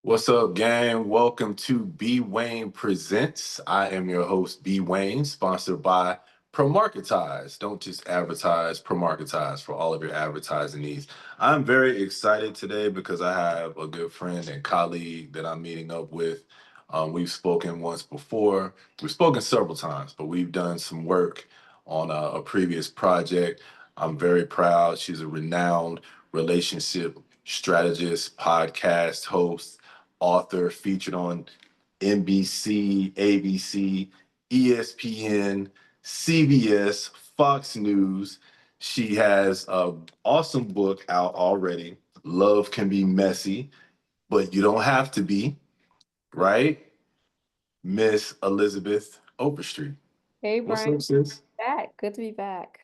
What's up, gang? Welcome to B Wayne Presents. I am your host, B Wayne, sponsored by Promarketize. Don't just advertise, Promarketize for all of your advertising needs. I'm very excited today because I have a good friend and colleague that I'm meeting up with. We've spoken once before. We've spoken several times, but we've done some work on a previous project. I'm very proud. She's a renowned relationship strategist, podcast host, author, featured on NBC, ABC, ESPN, CBS, Fox News. She has an awesome book out already. Love Can Be Messy, but you don't have to be, right? Miss Elizabeth Overstreet. Hey What's Brian, up, sis? back. Good to be back.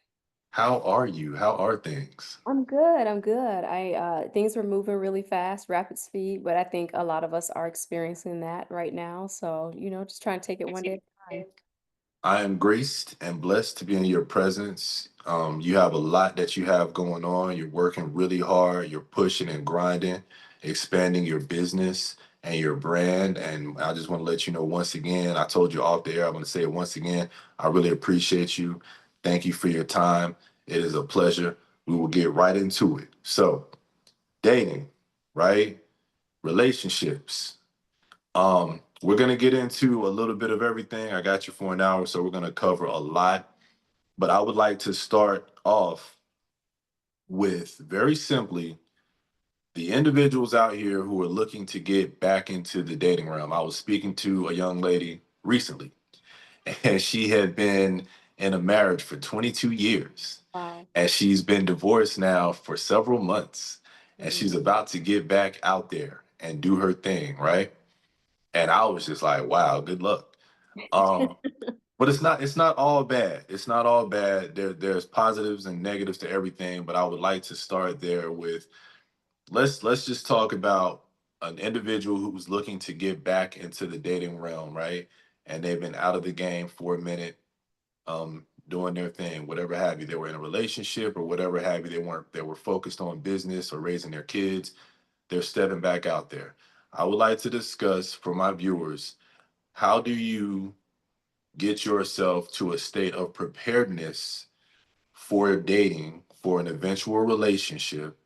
How are you? How are things? I'm good. I'm good. I things are moving really fast, rapid speed, but I think a lot of us are experiencing that right now. So, just trying to take it one day at a time. I am graced and blessed to be in your presence. You have a lot that you have going on. You're working really hard. You're pushing and grinding, expanding your business and your brand. And I just want to let you know once again, I told you off the air, I'm going to say it once again. I really appreciate you. Thank you for your time. It is a pleasure. We will get right into it. So, dating, right? Relationships. We're gonna get into a little bit of everything. I got you for an hour, so we're gonna cover a lot. But I would like to start off with very simply the individuals out here who are looking to get back into the dating realm. I was speaking to a young lady recently, and she had been in a marriage for 22 years, Wow. and she's been divorced now for several months, and Mhm. she's about to get back out there and do her thing, right? And I was just like, wow, good luck. Um, but it's not all bad. It's not all bad. There's positives and negatives to everything, but I would like to start there with let's just talk about an individual who's looking to get back into the dating realm, right? And they've been out of the game for a minute, doing their thing, whatever have you. They were in a relationship or whatever have you. They were focused on business or raising their kids. They're stepping back out there. I would like to discuss for my viewers, how do you get yourself to a state of preparedness for dating, for an eventual relationship?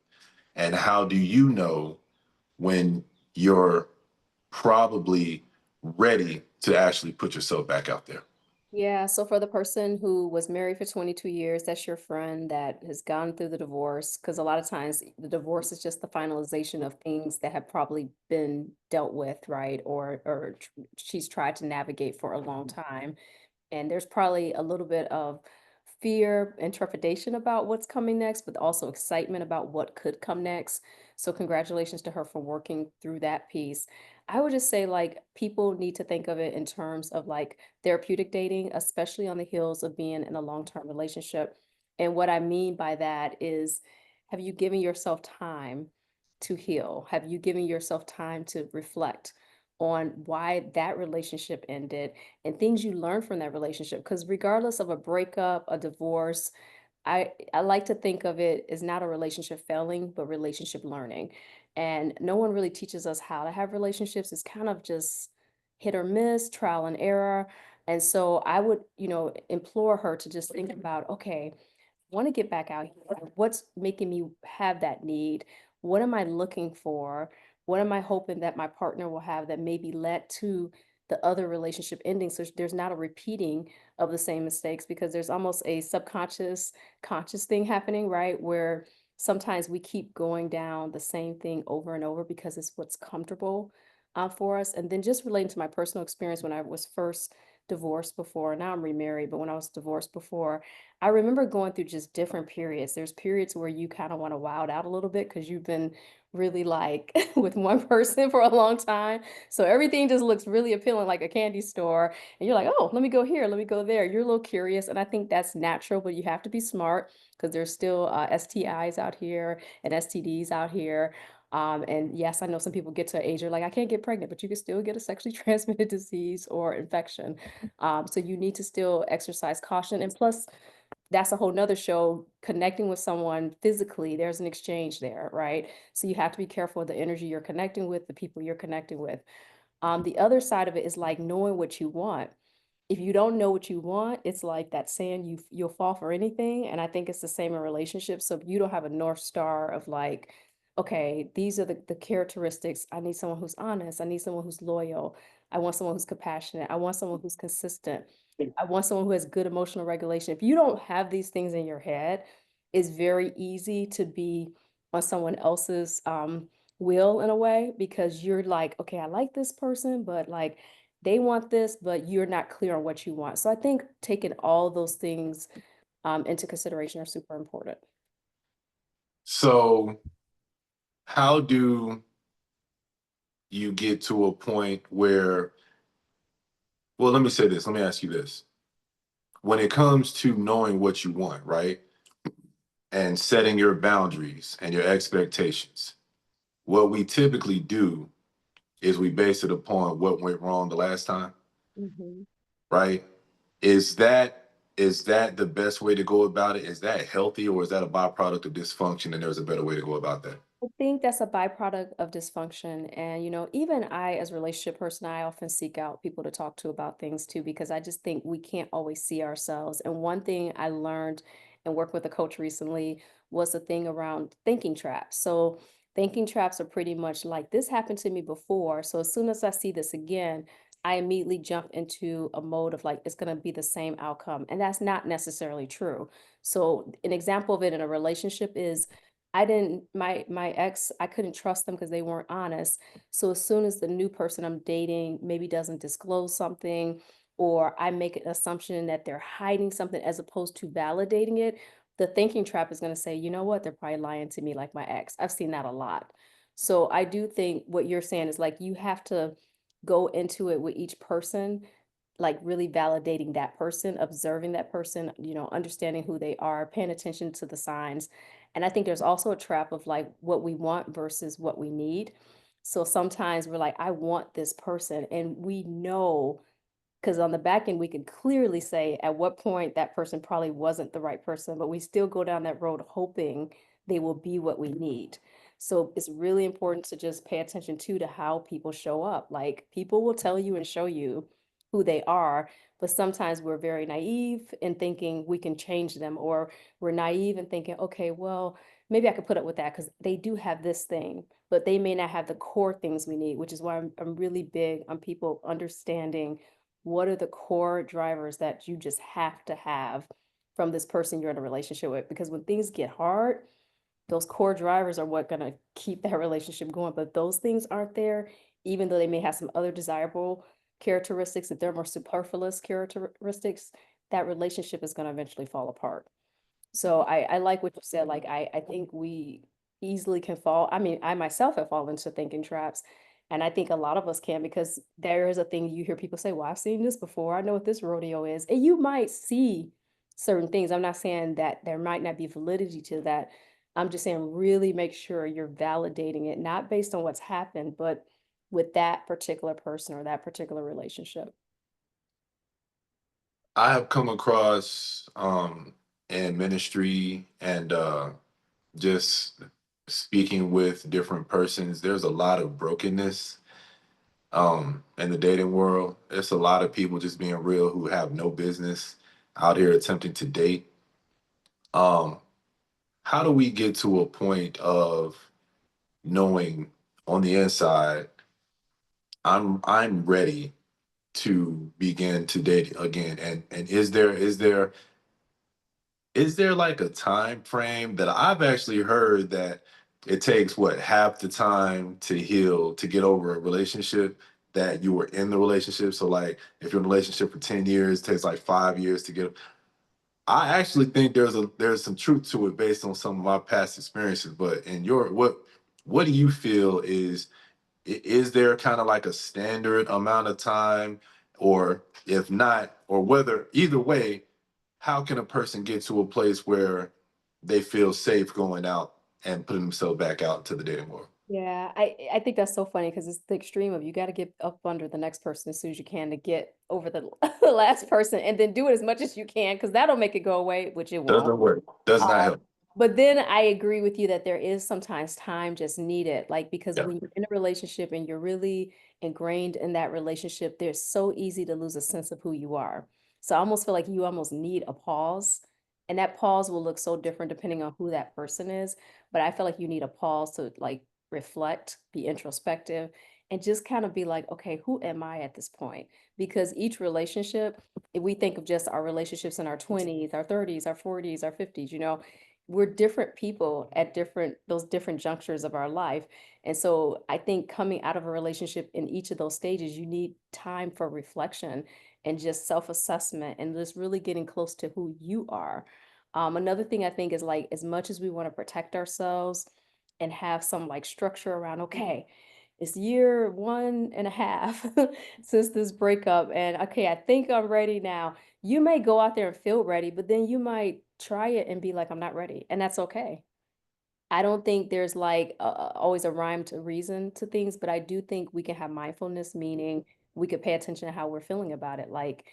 And how do you know when you're probably ready to actually put yourself back out there? Yeah, so for the person who was married for 22 years, that's your friend that has gone through the divorce, because a lot of times the divorce is just the finalization of things that have probably been dealt with, right? Or she's tried to navigate for a long time. And there's probably a little bit of fear and trepidation about what's coming next, but also excitement about what could come next. So, congratulations to her for working through that piece. I would just say, like, people need to think of it in terms of like therapeutic dating, especially on the heels of being in a long term relationship. And what I mean by that is, have you given yourself time to heal? Have you given yourself time to reflect on why that relationship ended and things you learn from that relationship? Because regardless of a breakup, a divorce, I like to think of it as not a relationship failing, but relationship learning. And no one really teaches us how to have relationships. It's kind of just hit or miss, trial and error. And so I would, implore her to just think about, okay, want to get back out here. What's making me have that need? What am I looking for? What am I hoping that my partner will have that maybe led to the other relationship ending? So there's not a repeating of the same mistakes, because there's almost a subconscious, conscious thing happening, right? Where sometimes we keep going down the same thing over and over because it's what's comfortable for us. And then just relating to my personal experience when I was first divorced before, now I'm remarried, but when I was divorced before, I remember going through just different periods. There's periods where you kind of want to wild out a little bit because you've been really like with one person for a long time. So everything just looks really appealing, like a candy store. And you're like, oh, let me go here, let me go there. You're a little curious. And I think that's natural, but you have to be smart because there's still STIs out here and STDs out here. And yes, I know some people get to an age, you're like, I can't get pregnant, but you can still get a sexually transmitted disease or infection. So you need to still exercise caution. And plus, that's a whole nother show. Connecting with someone physically, there's an exchange there, right? So you have to be careful of the energy you're connecting with, the people you're connecting with. The other side of it is like knowing what you want. If you don't know what you want, it's like that saying you'll fall for anything. And I think it's the same in relationships. So if you don't have a North Star of like, okay, these are the characteristics. I need someone who's honest. I need someone who's loyal. I want someone who's compassionate. I want someone who's consistent. I want someone who has good emotional regulation. If you don't have these things in your head, it's very easy to be on someone else's will in a way, because you're like, okay, I like this person, but like they want this, but you're not clear on what you want. So I think taking all those things into consideration are super important. So how do you get to a point where, well, let me say this, let me ask you this. When it comes to knowing what you want, right? And setting your boundaries and your expectations, what we typically do is we base it upon what went wrong the last time, Mhm. right? Is that the best way to go about it? Is that healthy, or is that a byproduct of dysfunction and there's a better way to go about that? I think that's a byproduct of dysfunction. And, even I, as a relationship person, I often seek out people to talk to about things too, because I just think we can't always see ourselves. And one thing I learned and worked with a coach recently was the thing around thinking traps. So, thinking traps are pretty much like this happened to me before. So, as soon as I see this again, I immediately jump into a mode of like, it's going to be the same outcome. And that's not necessarily true. So, an example of it in a relationship is I didn't my ex, I couldn't trust them because they weren't honest. So as soon as the new person I'm dating maybe doesn't disclose something, or I make an assumption that they're hiding something as opposed to validating it, the thinking trap is going to say, you know what, they're probably lying to me like my ex. I've seen that a lot. So I do think what you're saying is like you have to go into it with each person, like really validating that person, observing that person, understanding who they are, paying attention to the signs. And I think there's also a trap of like what we want versus what we need. So sometimes we're like, I want this person. And we know, because on the back end, we can clearly say at what point that person probably wasn't the right person, but we still go down that road hoping they will be what we need. So it's really important to just pay attention to how people show up. Like people will tell you and show you who they are, but sometimes we're very naive in thinking we can change them, or we're naive in thinking, okay, well, maybe I could put up with that because they do have this thing, but they may not have the core things we need, which is why I'm really big on people understanding what are the core drivers that you just have to have from this person you're in a relationship with, because when things get hard, those core drivers are what gonna keep that relationship going. But those things aren't there, even though they may have some other desirable characteristics, if they're more superfluous characteristics, that relationship is gonna eventually fall apart. So I like what you said. Like I think we easily can fall. I mean, I myself have fallen into thinking traps. And I think a lot of us can, because there is a thing you hear people say, well, I've seen this before. I know what this rodeo is. And you might see certain things. I'm not saying that there might not be validity to that. I'm just saying really make sure you're validating it, not based on what's happened, but with that particular person or that particular relationship. I have come across in ministry and just speaking with different persons, there's a lot of brokenness in the dating world. It's a lot of people, just being real, who have no business out here attempting to date. Um, how do we get to a point of knowing on the inside, I'm ready to begin to date again? And is there like a time frame? That I've actually heard that it takes what, half the time to heal, to get over a relationship that you were in the relationship. So like if you're in a relationship for 10 years, it takes like 5 years to get. I actually think there's some truth to it based on some of my past experiences. But in your, what do you feel is there kind of like a standard amount of time, or if not, or whether either way, how can a person get to a place where they feel safe going out and putting themselves back out into the dating world? Yeah, I think that's so funny because it's the extreme of you got to get up under the next person as soon as you can to get over the, the last person, and then do it as much as you can because that'll make it go away, which it won't. Doesn't work. Does not help. But then I agree with you that there is sometimes time just needed, like because Yeah. when you're in a relationship and you're really ingrained in that relationship, there's so easy to lose a sense of who you are. So I almost feel like you almost need a pause, and that pause will look so different depending on who that person is. But I feel like you need a pause to like reflect, be introspective, and just kind of be like, okay, who am I at this point? Because each relationship, if we think of just our relationships in our 20s, our 30s, our 40s, our 50s, we're different people at different those different junctures of our life. And so I think coming out of a relationship in each of those stages, you need time for reflection and just self-assessment and just really getting close to who you are. Another thing I think is like as much as we want to protect ourselves and have some like structure around, okay, it's year 1.5 since this breakup, and okay, I think I'm ready now. You may go out there and feel ready, but then you might try it and be like, I'm not ready. And that's okay. I don't think there's like always a rhyme to reason to things, but I do think we can have mindfulness, meaning we could pay attention to how we're feeling about it. Like,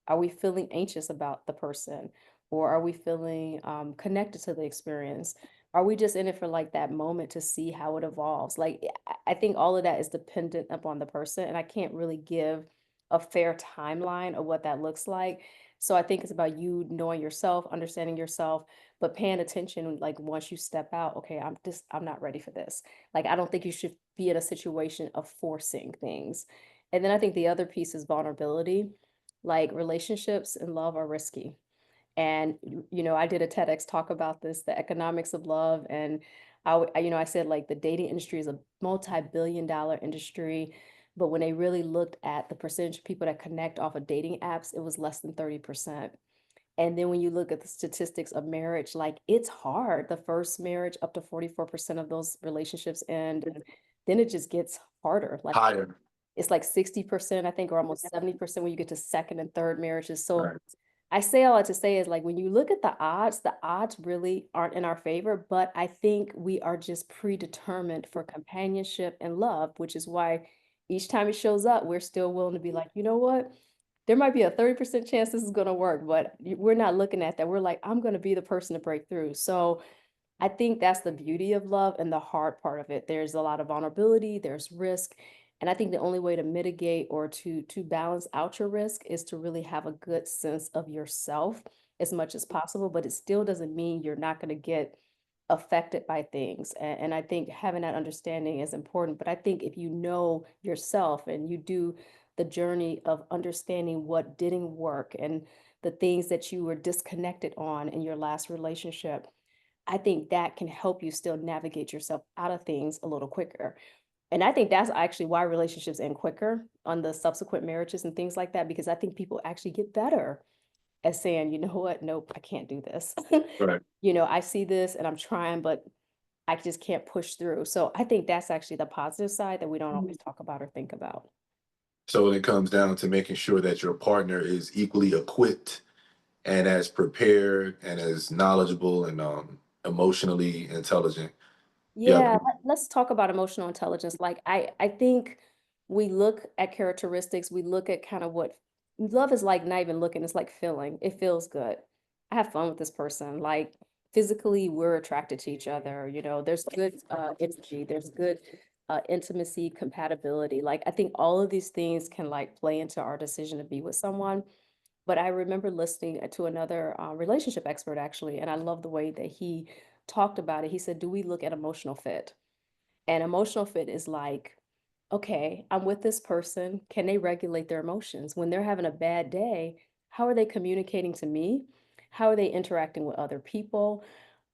are we feeling anxious about the person, or are we feeling connected to the experience? Are we just in it for like that moment to see how it evolves? Like, I think all of that is dependent upon the person, and I can't really give a fair timeline of what that looks like. So I think it's about you knowing yourself, understanding yourself, but paying attention, like once you step out, okay, I'm not ready for this. Like I don't think you should be in a situation of forcing things. And then I think the other piece is vulnerability. Like relationships and love are risky. And I did a TEDx talk about this, the economics of love. And I said like the dating industry is a multi-billion-dollar industry, but when they really looked at the percentage of people that connect off of dating apps, it was less than 30%. And then when you look at the statistics of marriage, like it's hard. The first marriage, up to 44% of those relationships end. And then it just gets harder. Like Higher. it's like 60%, I think, or almost 70% when you get to second and third marriages. So Right. I say all that to say is like when you look at the odds really aren't in our favor, but I think we are just predetermined for companionship and love, which is why each time it shows up, we're still willing to be like, you know what? There might be a 30% chance this is going to work, but we're not looking at that. We're like, I'm going to be the person to break through. So I think that's the beauty of love and the hard part of it. There's a lot of vulnerability, there's risk. And I think the only way to mitigate or to balance out your risk is to really have a good sense of yourself as much as possible, but it still doesn't mean you're not going to get affected by things. And I think having that understanding is important. But I think if you know yourself and you do the journey of understanding what didn't work and the things that you were disconnected on in your last relationship, I think that can help you still navigate yourself out of things a little quicker. And I think that's actually why relationships end quicker on the subsequent marriages and things like that, because I think people actually get better at saying, you know what, nope, I can't do this. Right. I see this and I'm trying, but I just can't push through. So I think that's actually the positive side that we don't always talk about or think about. So it comes down to making sure that your partner is equally equipped and as prepared and as knowledgeable and emotionally intelligent. Yeah. Yeah, let's talk about emotional intelligence. Like I think we look at characteristics, we look at kind of what love is like, not even looking, it's like feeling. It feels good. I have fun with this person. Like physically, we're attracted to each other. There's good energy, there's good intimacy, compatibility. Like I think all of these things can like play into our decision to be with someone. But I remember listening to another relationship expert actually, and I love the way that he talked about it. He said, do we look at emotional fit? And emotional fit is like, okay, I'm with this person. Can they regulate their emotions? When they're having a bad day, how are they communicating to me? How are they interacting with other people?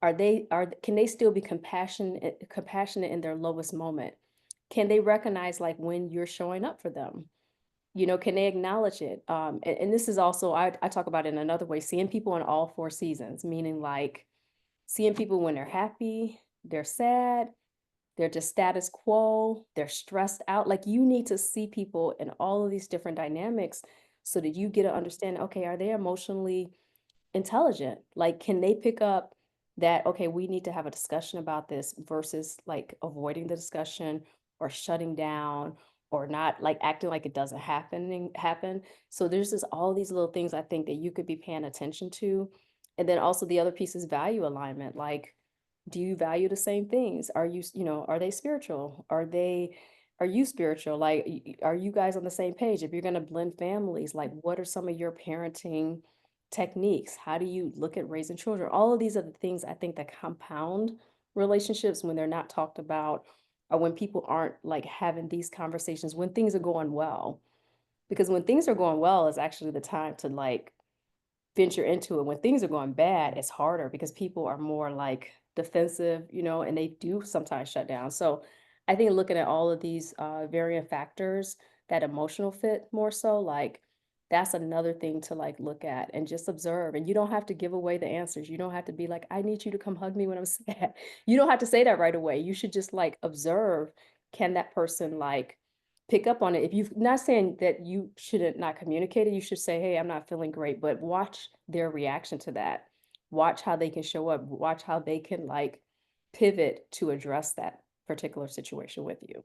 Can they still be compassionate in their lowest moment? Can they recognize like when you're showing up for them? Can they acknowledge it? And this is also, I talk about it in another way, seeing people in all four seasons, meaning like seeing people when they're happy, they're sad, they're just status quo, they're stressed out. Like you need to see people in all of these different dynamics so that you get to understand, okay, are they emotionally intelligent? Like, can they pick up that, okay, we need to have a discussion about this versus like avoiding the discussion or shutting down or not like acting like it doesn't happen. So there's just all these little things I think that you could be paying attention to. And then also the other piece is value alignment. Like, do you value the same things? Are you, are they spiritual? Are you spiritual? Like, are you guys on the same page? If you're going to blend families, like, what are some of your parenting techniques? How do you look at raising children? All of these are the things I think that compound relationships when they're not talked about or when people aren't like having these conversations when things are going well. Because when things are going well is actually the time to like venture into it. When things are going bad, it's harder because people are more like defensive, and they do sometimes shut down. So I think looking at all of these varying factors, that emotional fit more so, like that's another thing to like look at and just observe. And you don't have to give away the answers. You don't have to be like, I need you to come hug me when I'm sad. You don't have to say that right away. You should just like observe. Can that person like pick up on it? If you've not saying that you shouldn't not communicate it, you should say, "Hey, I'm not feeling great," but watch their reaction to that. Watch how they can show up. Watch how they can like pivot to address that particular situation with you.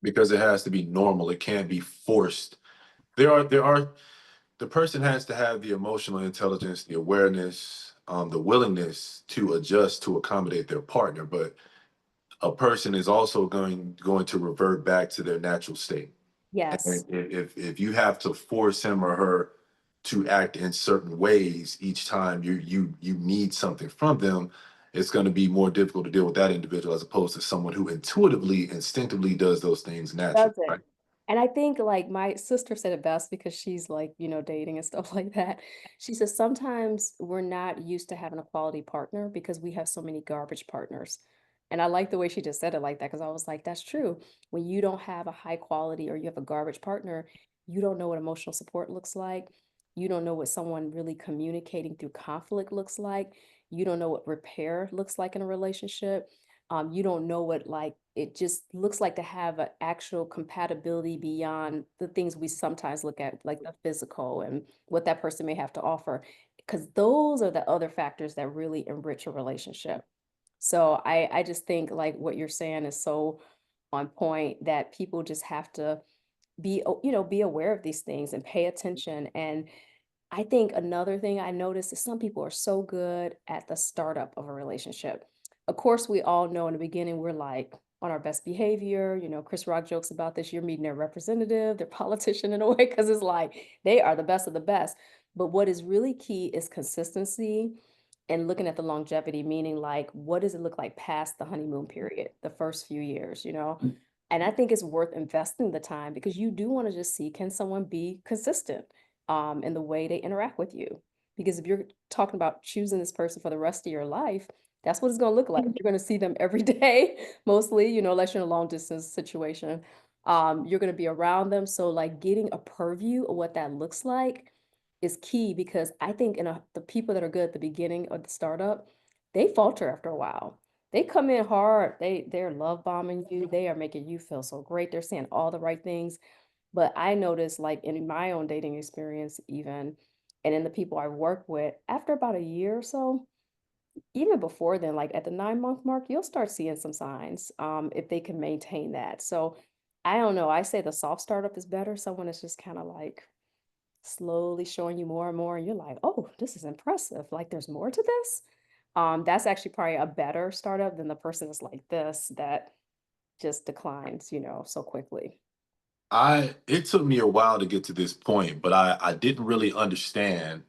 Because it has to be normal. It can't be forced. There are the person has to have the emotional intelligence, the awareness, the willingness to adjust to accommodate their partner. But a person is also going to revert back to their natural state. And Yes. if you have to force him or her to act in certain ways each time you need something from them, it's going to be more difficult to deal with that individual as opposed to someone who intuitively, instinctively does those things naturally, Does it. right? And I think, like, my sister said it best because she's, like, dating and stuff like that. She says, "Sometimes we're not used to having a quality partner because we have so many garbage partners." And I like the way she just said it like that because I was like, "That's true." When you don't have a high quality or you have a garbage partner, you don't know what emotional support looks like. You don't know what someone really communicating through conflict looks like. You don't know what repair looks like in a relationship. You don't know what like it just looks like to have an actual compatibility beyond the things we sometimes look at, like the physical and what that person may have to offer, because those are the other factors that really enrich a relationship. So I just think like what you're saying is so on point that people just have to be aware of these things and pay attention. And I think another thing I noticed is some people are so good at the startup of a relationship. Of course, we all know in the beginning we're like on our best behavior. Chris Rock jokes about this. You're meeting their representative, their politician in a way, because it's like they are the best of the best. But what is really key is consistency and looking at the longevity, meaning like what does it look like past the honeymoon period, the first few years. And I think it's worth investing the time because you do want to just see, can someone be consistent in the way they interact with you? Because if you're talking about choosing this person for the rest of your life, that's what it's going to look like. You're going to see them every day, mostly, unless you're in a long distance situation. You're going to be around them. So, like, getting a purview of what that looks like is key because I think the people that are good at the beginning of the startup, they falter after a while. They come in hard. They're love bombing you. They are making you feel so great. They're saying all the right things. But I noticed, like, in my own dating experience even, and in the people I work with, after about a year or so, even before then, like, at the 9-month mark, you'll start seeing some signs, if they can maintain that. So, I don't know, I say the soft startup is better. Someone is just kinda, like, slowly showing you more and more, and you're like, "Oh, this is impressive, like, there's more to this?" That's actually probably a better startup than the person that's like this, that just declines, so quickly. I It took me a while to get to this point, but I didn't really understand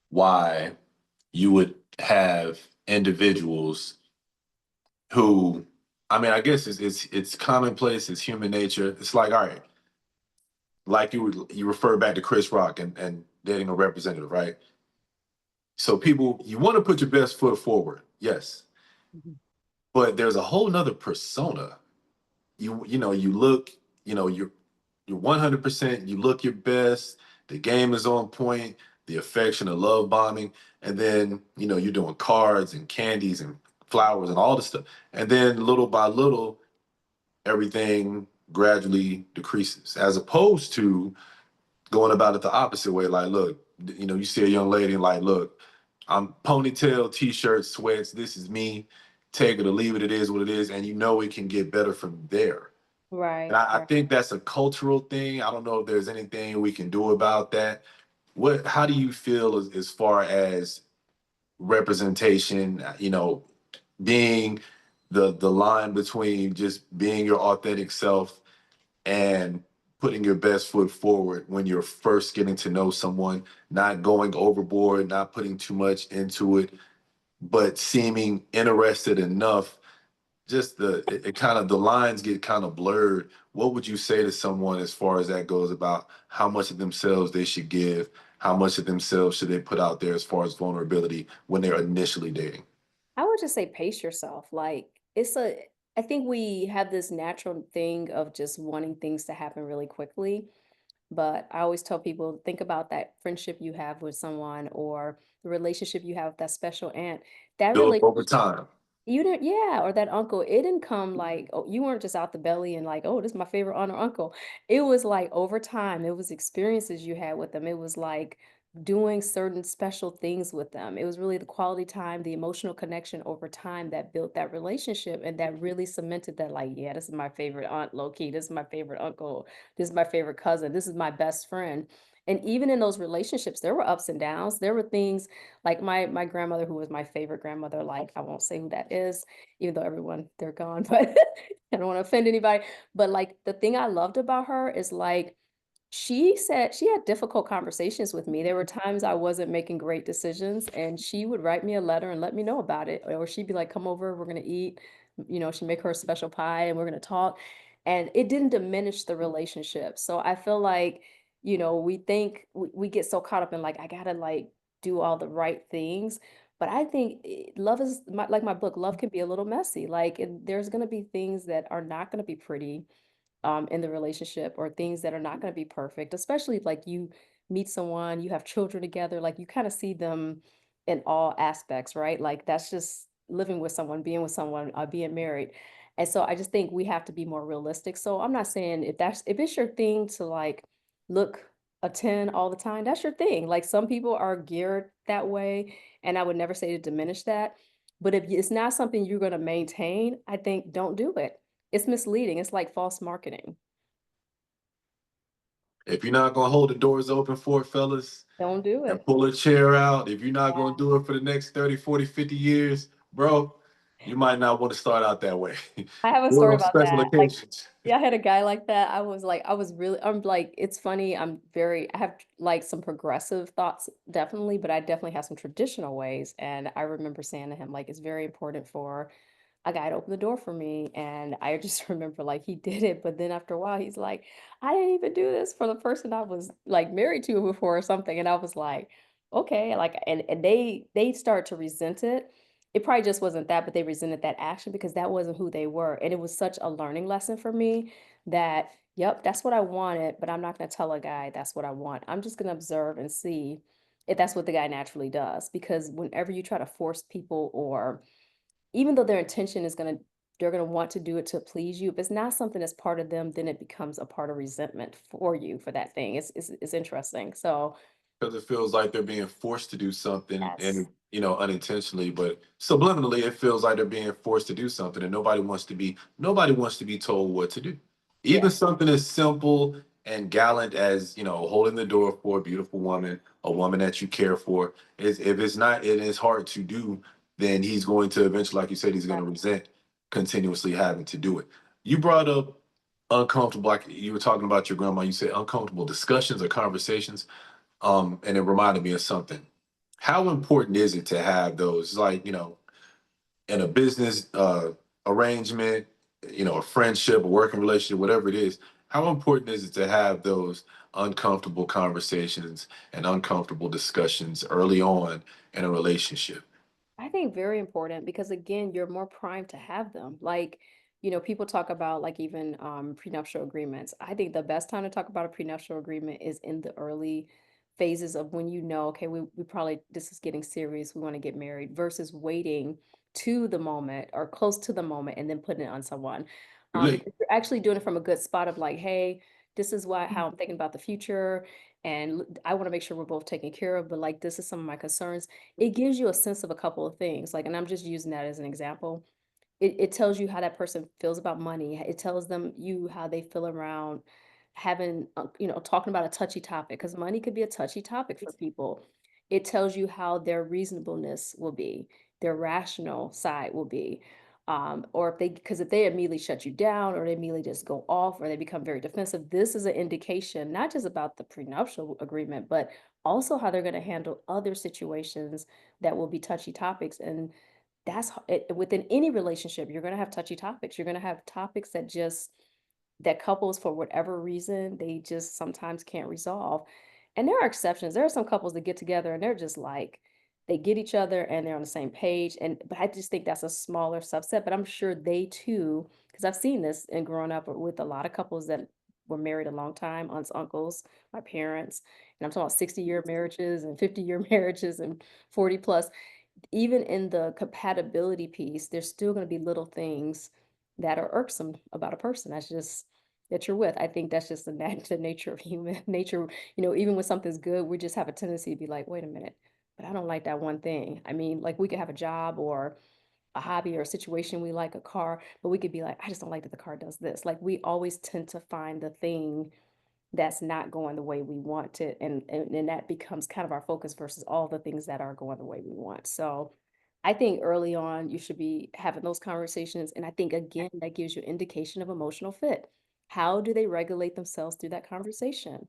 why you would have individuals who, I mean, I guess it's commonplace, it's human nature. It's like, all right, like you refer back to Chris Rock and dating a representative, right? So people, you want to put your best foot forward, yes, Mhm. but there's a whole nother persona. You look, you're 100%. You look your best. The game is on point. The affection, the love bombing, and then you're doing cards and candies and flowers and all this stuff, and then little by little, everything gradually decreases, as opposed to going about it the opposite way. Like, look, you see a young lady and like, look, I'm ponytail, t-shirt, sweats. This is me. Take it or leave it. It is what it is, and you know it can get better from there. And Right, I right. think that's a cultural thing. I don't know if there's anything we can do about that. What? How do you feel as far as representation? Being the line between just being your authentic self and putting your best foot forward when you're first getting to know someone, not going overboard, not putting too much into it, but seeming interested enough. Just it kind of, the lines get kind of blurred. What would you say to someone as far as that goes about how much of themselves they should give, how much of themselves should they put out there as far as vulnerability when they're initially dating? I would just say pace yourself. Like I think we have this natural thing of just wanting things to happen really quickly. But I always tell people, think about that friendship you have with someone or the relationship you have with that special aunt. That Build up over relationship time. you didn't yeah, or that uncle, it didn't come like, oh, you weren't just out the belly and like, "Oh, this is my favorite aunt or uncle." It was like over time, it was experiences you had with them. It was like doing certain special things with them. It was really the quality time, the emotional connection over time that built that relationship and that really cemented that like, yeah, this is my favorite aunt, low key. This is my favorite uncle. This is my favorite cousin. This is my best friend. And even in those relationships, there were ups and downs. There were things like my grandmother, who was my favorite grandmother, like, I won't say who that is, even though everyone they're gone, but I don't wanna offend anybody, but, like, the thing I loved about her is, like, she said she had difficult conversations with me. There were times I wasn't making great decisions, and she would write me a letter and let me know about it, or she'd be like, "Come over, we're gonna eat." She'd make her a special pie, and we're gonna talk, and it didn't diminish the relationship. So I feel like, we think we get so caught up in, like, "I gotta, like, do all the right things," but I think love is like my book, love can be a little messy. Like, there's gonna be things that are not gonna be pretty in the relationship or things that are not going to be perfect, especially if like you meet someone, you have children together, like you kind of see them in all aspects, right? Like that's just living with someone, being with someone, being married. And so I just think we have to be more realistic. So I'm not saying if it's your thing to like look a 10 all the time, that's your thing. Like some people are geared that way, and I would never say to diminish that. But if it's not something you're going to maintain, I think don't do it. It's misleading, it's like false marketing. If you're not gonna hold the doors open for it, fellas, Don't do and it. pull a chair out, if you're not Yeah. gonna do it for the next 30, 40, 50 years, bro, you might not want to start out that way. I have a Do it story on about special that, like occasions. yeah, I had a guy like that, I was really I'm like, it's funny, I have, like, some progressive thoughts, definitely, but I definitely have some traditional ways, and I remember saying to him, like, "It's very important for a guy to open the door for me," and I just remember, like, he did it, but then after a while, he's like, "I didn't even do this for the person I was, like, married to before or something," and I was like, "Okay," like, and they start to resent it. It probably just wasn't that, but they resented that action because that wasn't who they were, and it was such a learning lesson for me that, "Yep, that's what I wanted, but I'm not gonna tell a guy that's what I want. I'm just gonna observe and see if that's what the guy naturally does," because whenever you try to force people or even though their intention is they're gonna want to do it to please you, if it's not something that's part of them, then it becomes a part of resentment for you for that thing. It's interesting. So, Because it feels like they're being forced to do something and yes. unintentionally, but subliminally it feels like they're being forced to do something, and nobody wants to be told what to do. Even Yeah. something as simple and gallant as holding the door for a beautiful woman, a woman that you care for, is if it's not, it is hard to do, then he's going to eventually, like you said, he's going to resent continuously having to do it. You brought up uncomfortable, like you were talking about your grandma, you said uncomfortable discussions or conversations, and it reminded me of something. How important is it to have those, like, in a business arrangement, a friendship, a working relationship, whatever it is? How important is it to have those uncomfortable conversations and uncomfortable discussions early on in a relationship? I think very important because again, you're more primed to have them. Like, people talk about like even prenuptial agreements. I think the best time to talk about a prenuptial agreement is in the early phases of when okay, we probably this is getting serious, we want to get married, versus waiting to the moment or close to the moment and then putting it on someone. Too late. Because you're actually doing it from a good spot of like, hey, This is why how I'm thinking about the future, and I want to make sure we're both taken care of, but like this is some of my concerns. It gives you a sense of a couple of things. Like, and I'm just using that as an example. It tells you how that person feels about money. It tells them you how they feel around having, talking about a touchy topic, because money could be a touchy topic for people. It tells you how their reasonableness will be, their rational side will be. Or if they, because if they immediately shut you down or they immediately just go off or they become very defensive, this is an indication not just about the prenuptial agreement, but also how they're going to handle other situations that will be touchy topics. And within any relationship, you're gonna have touchy topics. You're gonna have topics that just that couples, for whatever reason, they just sometimes can't resolve. And there are exceptions. There are some couples that get together and they're just like, they get each other and they're on the same page. And but I just think that's a smaller subset. But I'm sure they too, because I've seen this and grown up with a lot of couples that were married a long time, aunts, uncles, my parents, and I'm talking about 60-year marriages and 50-year marriages and 40 plus. Even in the compatibility piece, there's still gonna be little things that are irksome about a person that's just that you're with. I think that's just the nature of human nature. Even when something's good, we just have a tendency to be like, "Wait a minute, but I don't like that one thing." I mean, like, we could have a job or a hobby or a situation we like, a car, but we could be like, "I just don't like that the car does this." Like, we always tend to find the thing that's not going the way we want it, and that becomes kind of our focus versus all the things that are going the way we want. So I think early on you should be having those conversations, and I think again that gives you indication of emotional fit. How do they regulate themselves through that conversation?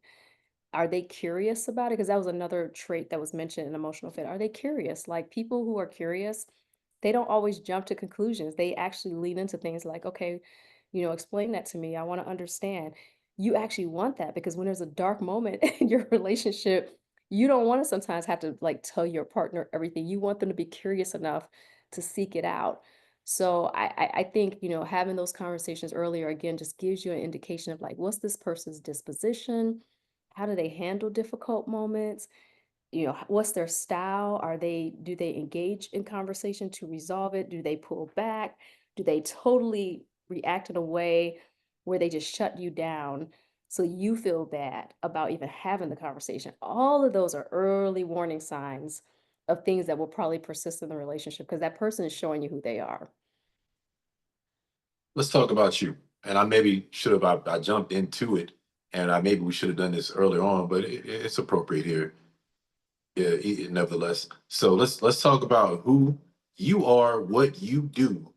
Are they curious about it? Because that was another trait that was mentioned in emotional fit. Are they curious? Like, people who are curious, they don't always jump to conclusions. They actually lean into things like, okay, explain that to me. I want to understand. You actually want that because when there's a dark moment in your relationship, you don't want to sometimes have to like tell your partner everything. You want them to be curious enough to seek it out. So I think, having those conversations earlier again just gives you an indication of like, what's this person's disposition? How do they handle difficult moments? What's their style? Do they engage in conversation to resolve it? Do they pull back? Do they totally react in a way where they just shut you down so you feel bad about even having the conversation? All of those are early warning signs of things that will probably persist in the relationship because that person is showing you who they are. Let's talk about you. And I maybe should have I jumped into it, and I maybe we should have done this earlier on, but it's appropriate here. Yeah, nevertheless. So let's talk about who you are, what you do,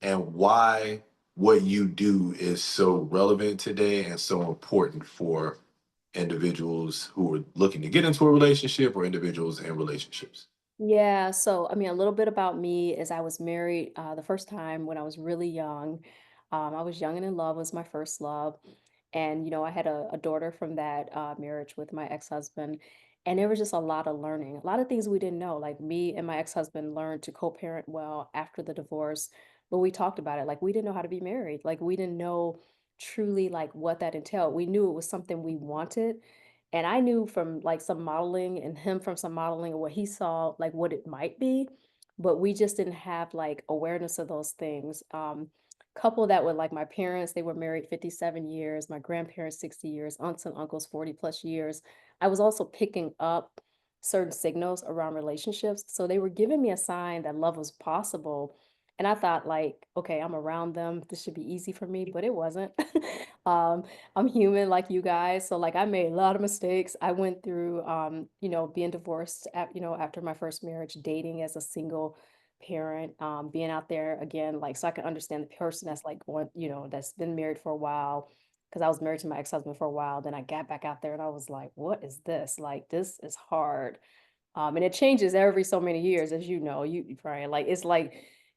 and why what you do is so relevant today and so important for individuals who are looking to get into a relationship or individuals in relationships. Yeah, so I mean, a little bit about me is I was married the first time when I was really young. I was young and in love was my first love, and I had a daughter from that marriage with my ex-husband, and there was just a lot of learning, a lot of things we didn't know. Like me and my ex-husband learned to co-parent well after the divorce, but we talked about it. Like we didn't know how to be married. Like we didn't know truly like what that entailed. We knew it was something we wanted, and I knew from like some modeling and him from some modeling of what he saw, like what it might be, but we just didn't have like awareness of those things. Couple that with like my parents, they were married 57 years, my grandparents 60 years, aunts and uncles 40 plus years. I was also picking up certain signals around relationships. So they were giving me a sign that love was possible. And I thought like, okay, I'm around them. This should be easy for me, but it wasn't. um, I'm human like you guys. So like I made a lot of mistakes. I went through being divorced after my first marriage, dating as a single parent, being out there again, like so I can understand the person that's like going, that's been married for a while. Because I was married to my ex-husband for a while. Then I got back out there and I was like, what is this? Like this is hard. And it changes every so many years, as you know, Brian. Like it's like,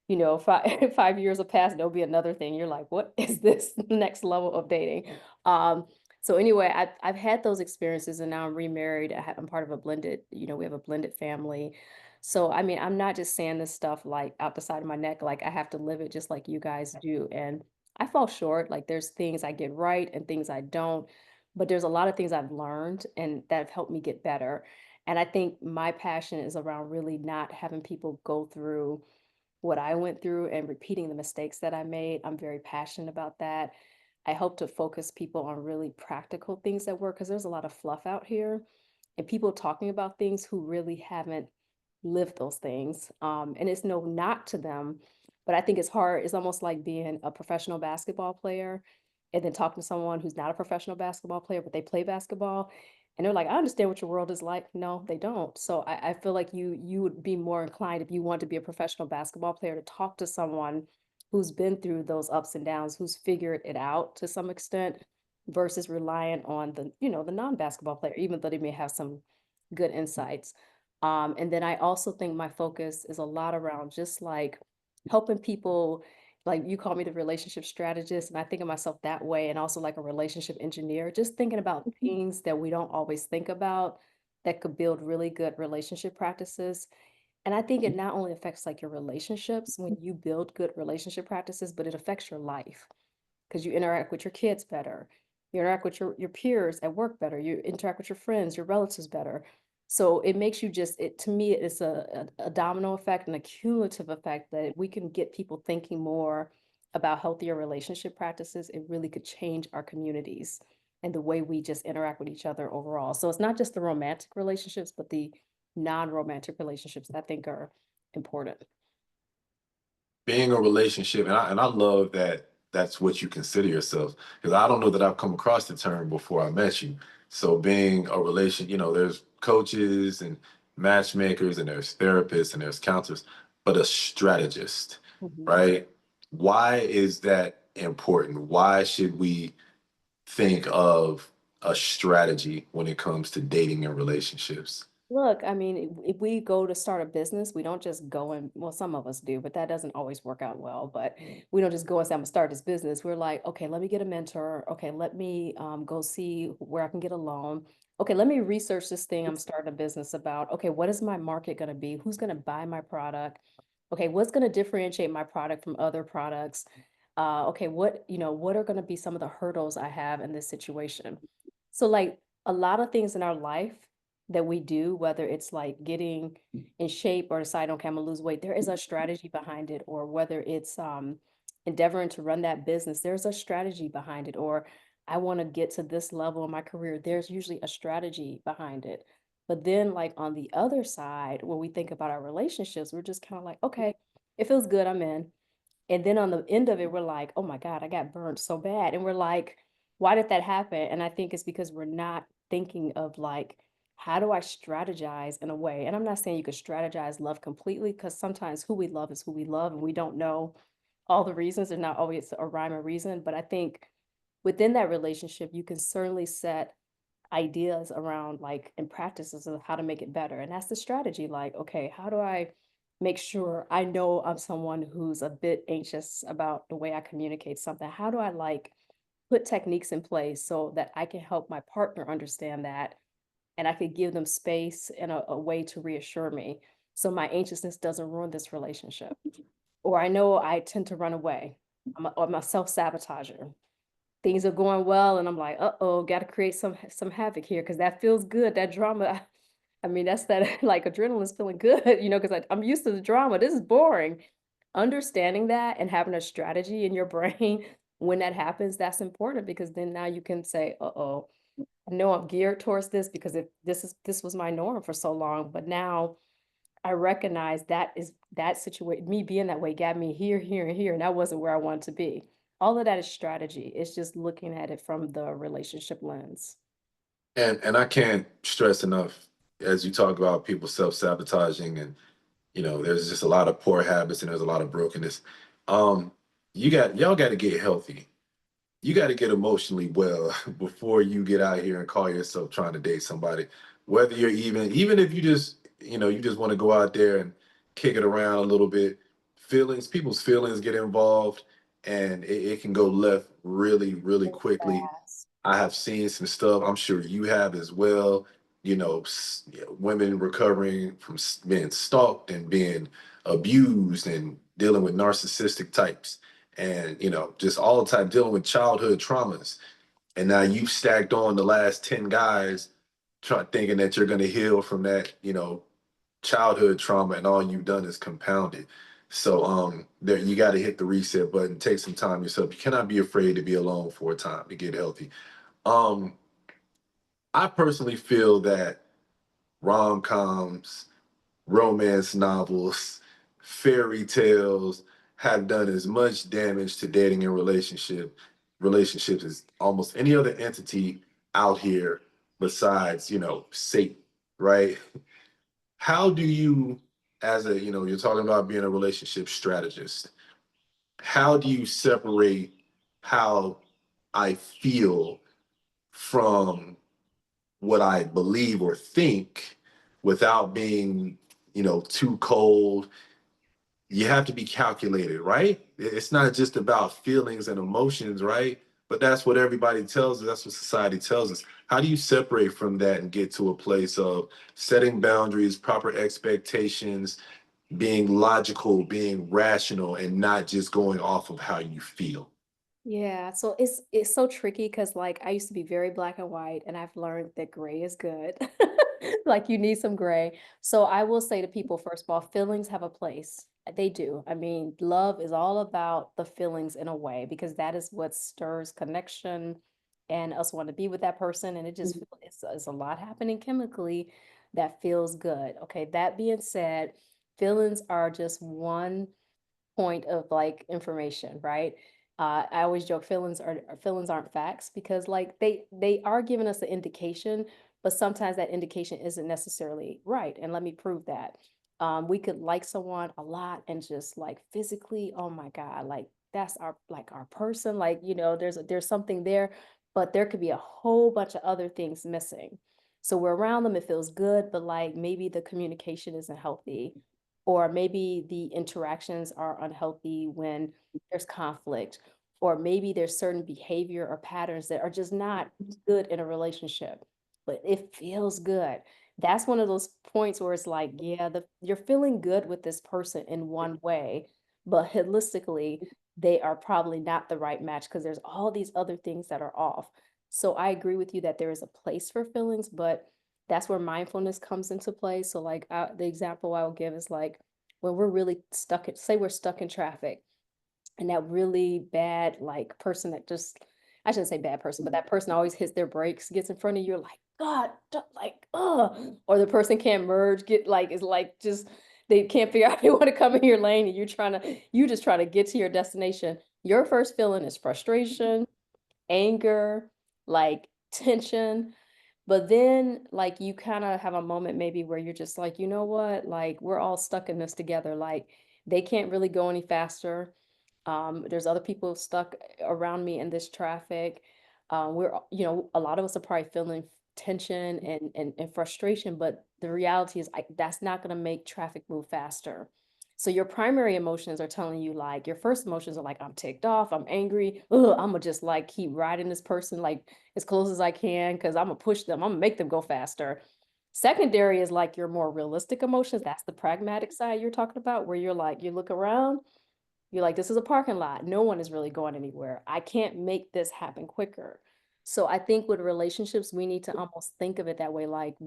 5 5 years will pass, there'll be another thing. You're like, what is this next level of dating? Um, so anyway, I've had those experiences, and now I'm remarried. I'm part of a blended, we have a blended family. So I mean, I'm not just saying this stuff like out the side of my neck. Like I have to live it just like you guys do, and I fall short. Like there's things I get right and things I don't, but there's a lot of things I've learned and that have helped me get better. And I think my passion is around really not having people go through what I went through and repeating the mistakes that I made. I'm very passionate about that. I hope to focus people on really practical things at work because there's a lot of fluff out here and people talking about things who really haven't lived those things. And it's no knock to them, but I think it's hard. It's almost like being a professional basketball player and then talking to someone who's not a professional basketball player, but they play basketball. And they're like, I understand what your world is like. No, they don't. So I feel like you would be more inclined if you want to be a professional basketball player to talk to someone who's been through those ups and downs, who's figured it out to some extent versus relying on the non-basketball player, even though they may have some good insights. And then I also think my focus is a lot around just like helping people, like you call me the relationship strategist, and I think of myself that way, and also like a relationship engineer, just thinking about things that we don't always think about that could build really good relationship practices. And I think it not only affects like your relationships when you build good relationship practices, but it affects your life because you interact with your kids better. You interact with your peers at work better. You interact with your friends, your relatives better. So it makes you just it to me it's a domino effect and a cumulative effect that if we can get people thinking more about healthier relationship practices, it really could change our communities and the way we just interact with each other overall. So it's not just the romantic relationships, but the non-romantic relationships that I think are important. Being a relationship, and I love that that's what you consider yourself, because I don't know that I've come across the term before I met you. So being a relation, there's coaches and matchmakers and there's therapists and there's counselors, but a strategist, Mhm. right? Why is that important? Why should we think of a strategy when it comes to dating and relationships? Look, I mean, if we go to start a business, we don't just go and, well, some of us do, but that doesn't always work out well. But we don't just go and say, I'm gonna start this business. We're like, okay, let me get a mentor. Okay, let me go see where I can get a loan. Okay, let me research this thing I'm starting a business about. Okay, what is my market gonna be? Who's gonna buy my product? Okay, what's gonna differentiate my product from other products? Okay, what are gonna be some of the hurdles I have in this situation? So like a lot of things in our life that we do, whether it's like getting in shape or decide, okay, I'm gonna lose weight, there is a strategy behind it, or whether it's endeavoring to run that business, there's a strategy behind it, or I want to get to this level in my career, there's usually a strategy behind it. But then, like on the other side, when we think about our relationships, we're just kind of like, okay, it feels good, I'm in. And then on the end of it, we're like, oh my God, I got burned so bad. And we're like, why did that happen? And I think it's because we're not thinking of like, how do I strategize in a way? And I'm not saying you could strategize love completely because sometimes who we love is who we love and we don't know all the reasons. There's not always a rhyme or reason. But I think within that relationship, you can certainly set ideas around like and practices of how to make it better. And that's the strategy. Like, okay, how do I make sure I know I'm someone who's a bit anxious about the way I communicate something? How do I like put techniques in place so that I can help my partner understand that and I could give them space and a way to reassure me so my anxiousness doesn't ruin this relationship. Or I know I tend to run away. I'm a self-sabotager. Things are going well, and I'm like, uh-oh, got to create some havoc here because that feels good. That drama, I mean, that's that like adrenaline's feeling good, because I'm used to the drama. This is boring. Understanding that and having a strategy in your brain when that happens, that's important because then now you can say, uh-oh, I know I'm geared towards this because if this was my norm for so long, but now I recognize that situation, me being that way got me here, here, and here, and that wasn't where I wanted to be. All of that is strategy. It's just looking at it from the relationship lens. And I can't stress enough, as you talk about people self-sabotaging, and there's just a lot of poor habits and there's a lot of brokenness. um y'all got to get healthy. You got to get emotionally well before you get out here and call yourself trying to date somebody. Whether you're even if you just you just want to go out there and kick it around a little bit, people's feelings get involved, and it can go left really, really Really quickly. fast. I have seen some stuff. I'm sure you have as well. Women recovering from being stalked and being abused and dealing with narcissistic types, and just all the time dealing with childhood traumas. And now you've stacked on the last 10 guys, thinking that you're going to heal from that childhood trauma, and all you've done is compound it. So there you got to hit the reset button, take some time yourself. You cannot be afraid to be alone for a time to get healthy. Um, I personally feel that rom-coms, romance novels, fairy tales have done as much damage to dating and relationships as almost any other entity out here besides, Satan, right? How do you, as a, you're talking about being a relationship strategist, how do you separate how I feel from what I believe or think without being, too cold? You have to be calculated, right? It's not just about feelings and emotions, right? But that's what everybody tells us. That's what society tells us. How do you separate from that and get to a place of setting boundaries, proper expectations, being logical, being rational, and not just going off of how you feel? Yeah, so it's so tricky because like I used to be very black and white, and I've learned that gray is good. Like you need some gray. So I will say to people, first of all, feelings have a place. They do. I mean, love is all about the feelings in a way because that is what stirs connection and us want to be with that person. And it just it's a lot happening chemically that feels good. Okay, that being said, feelings are just one point of like information, right? I always joke feelings aren't facts because like they are giving us an indication, but sometimes that indication isn't necessarily right. And let me prove that. We could like someone a lot and just like physically, oh my God, like that's our person. Like, there's something there, but there could be a whole bunch of other things missing. So we're around them, it feels good, but like maybe the communication isn't healthy or maybe the interactions are unhealthy when there's conflict, or maybe there's certain behavior or patterns that are just not good in a relationship, but it feels good. That's one of those points where it's like, yeah, you're feeling good with this person in one way, but holistically, they are probably not the right match because there's all these other things that are off. So I agree with you that there is a place for feelings, but that's where mindfulness comes into play. So, like, the example I will give is like when we're really say we're stuck in traffic and that really bad, like, person that just, I shouldn't say bad person, but that person always hits their brakes, gets in front of you, you're like, God, like, or the person can't merge, get like, is like just, they can't figure out they want to come in your lane and you just trying to get to your destination. Your first feeling is frustration, anger, like tension, but then, like, you kinda have a moment maybe where you're just like, "You know what? Like, we're all stuck in this together, like, they can't really go any faster. There's other people stuck around me in this traffic. A lot of us are probably feeling tension and frustration, but the reality is that's not gonna make traffic move faster. So your primary emotions are telling you, like, your first emotions are like, I'm ticked off, I'm angry, ugh, Imma just like keep riding this person like as close as I can because I'm gonna push them, I'm gonna make them go faster. Secondary is like your more realistic emotions. That's the pragmatic side you're talking about, where you're like, you look around, you're like, this is a parking lot. No one is really going anywhere. I can't make this happen quicker. So I think with relationships, we need to almost think of it that way. Like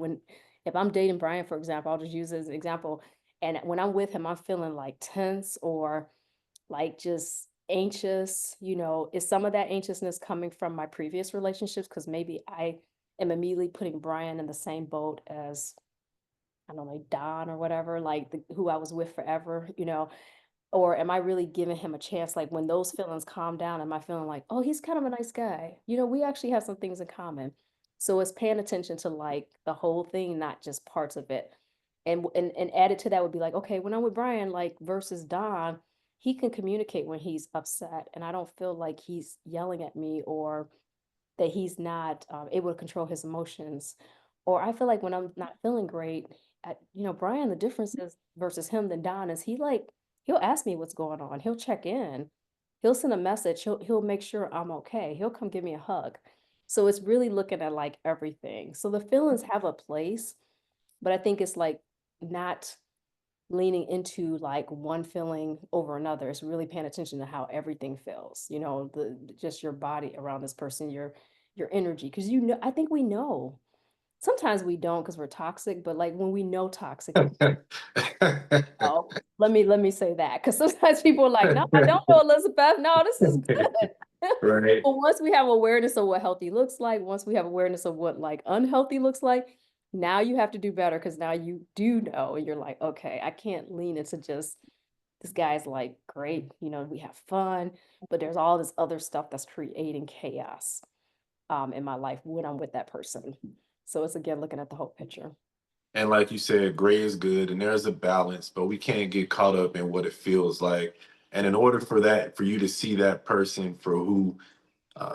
if I'm dating Brian, for example, I'll just use as an example. And when I'm with him, I'm feeling like tense or like just anxious. Is some of that anxiousness coming from my previous relationships? Because maybe I am immediately putting Brian in the same boat as, I don't know, Don or whatever, like who I was with forever. Or am I really giving him a chance? Like when those feelings calm down, am I feeling like, oh, he's kind of a nice guy? We actually have some things in common. So it's paying attention to like the whole thing, not just parts of it. And added to that would be like, okay, when I'm with Brian, like versus Don, he can communicate when he's upset, and I don't feel like he's yelling at me or that he's not able to control his emotions. Or I feel like when I'm not feeling great, Brian, the difference is versus him than Don is he'll ask me what's going on. He'll check in. He'll send a message. He'll make sure I'm okay. He'll come give me a hug. So it's really looking at like everything. So the feelings have a place, but I think it's like not leaning into like one feeling over another. It's really paying attention to how everything feels, just your body around this person, your energy. Cause I think we know. Sometimes we don't because 'cause we're toxic, but, like, when we know toxic is oh, let me say that because sometimes people are like, "No, I don't know, Elizabeth. No, this is good." Right. But once we have awareness of what healthy looks like, once we have awareness of what, like, unhealthy looks like, now you have to do better because now you do know, and you're like, "Okay, I can't lean into just this guy's, like, great, we have fun, but there's all this other stuff that's creating chaos, in my life when I'm with that person." So it's, again, looking at the whole picture. And like you said, gray is good and there's a balance, but we can't get caught up in what it feels like. And in order for that, for you to see that person for who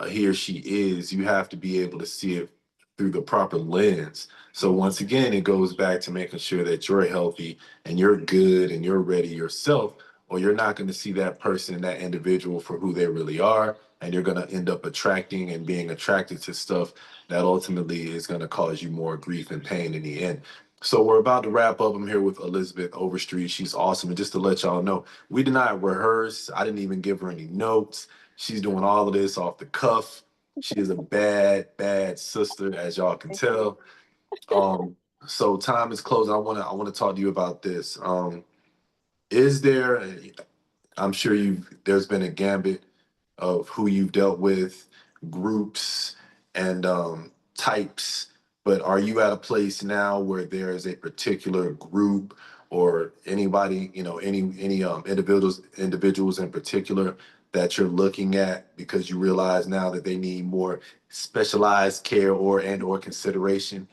he or she is, you have to be able to see it through the proper lens. So once again, it goes back to making sure that you're healthy and you're good and you're ready yourself, or you're not going to see that person, that individual for who they really are. And you're going to end up attracting and being attracted to stuff that ultimately is going to cause you more grief and pain in the end. So we're about to wrap up. I'm here with Elizabeth Overstreet. She's awesome. And just to let y'all know, we did not rehearse. I didn't even give her any notes. She's doing all of this off the cuff. She is a bad, bad sister, as y'all can Thank you. tell. Um, so time is closing. I wanna talk to you about this. Is there I'm sure there's been a gambit of who you've dealt with, groups and types, but are you at a place now where there is a particular group or anybody, any individuals in particular that you're looking at because you realize now that they need more specialized care or consideration?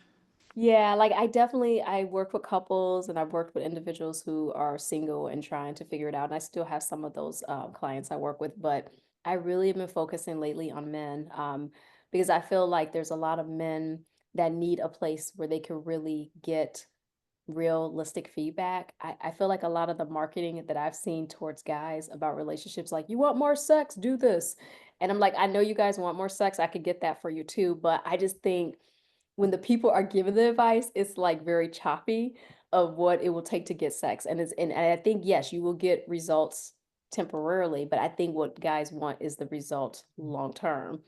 Yeah, like I work with couples and I've worked with individuals who are single and trying to figure it out. And I still have some of those clients I work with, but I really have been focusing lately on men because I feel like there's a lot of men that need a place where they can really get realistic feedback. I feel like a lot of the marketing that I've seen towards guys about relationships, like, you want more sex, do this. And I'm like, I know you guys want more sex. I could get that for you too. But I just think when the people are giving the advice, it's like very choppy of what it will take to get sex. And I think yes, you will get results temporarily, but I think what guys want is the result long term.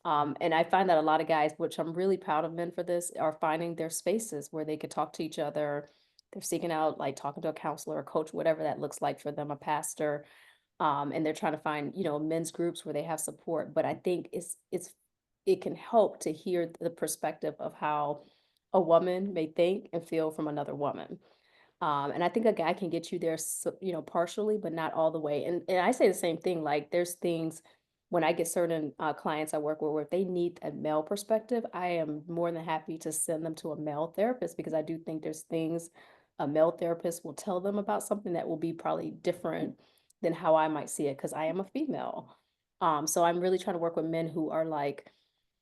And I find that a lot of guys, which I'm really proud of men for this, are finding their spaces where they could talk to each other. They're seeking out like talking to a counselor, a coach, whatever that looks like for them, a pastor, and they're trying to find men's groups where they have support. But I think it can help to hear the perspective of how a woman may think and feel from another woman. And I think a guy can get you there, partially, but not all the way. And I say the same thing. Like, there's things when I get certain clients I work with where if they need a male perspective, I am more than happy to send them to a male therapist because I do think there's things a male therapist will tell them about something that will be probably different than how I might see it because I am a female. So I'm really trying to work with men who are like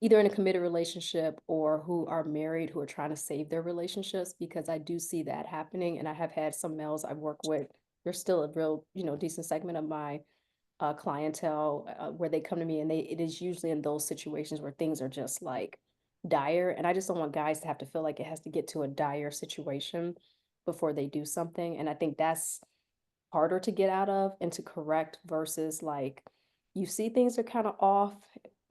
either in a committed relationship or who are married who are trying to save their relationships because I do see that happening. And I have had some males I work with. There's still a real, decent segment of my clientele where they come to me and it is usually in those situations where things are just like dire. And I just don't want guys to have to feel like it has to get to a dire situation before they do something. And I think that's harder to get out of and to correct versus like you see things are kind of off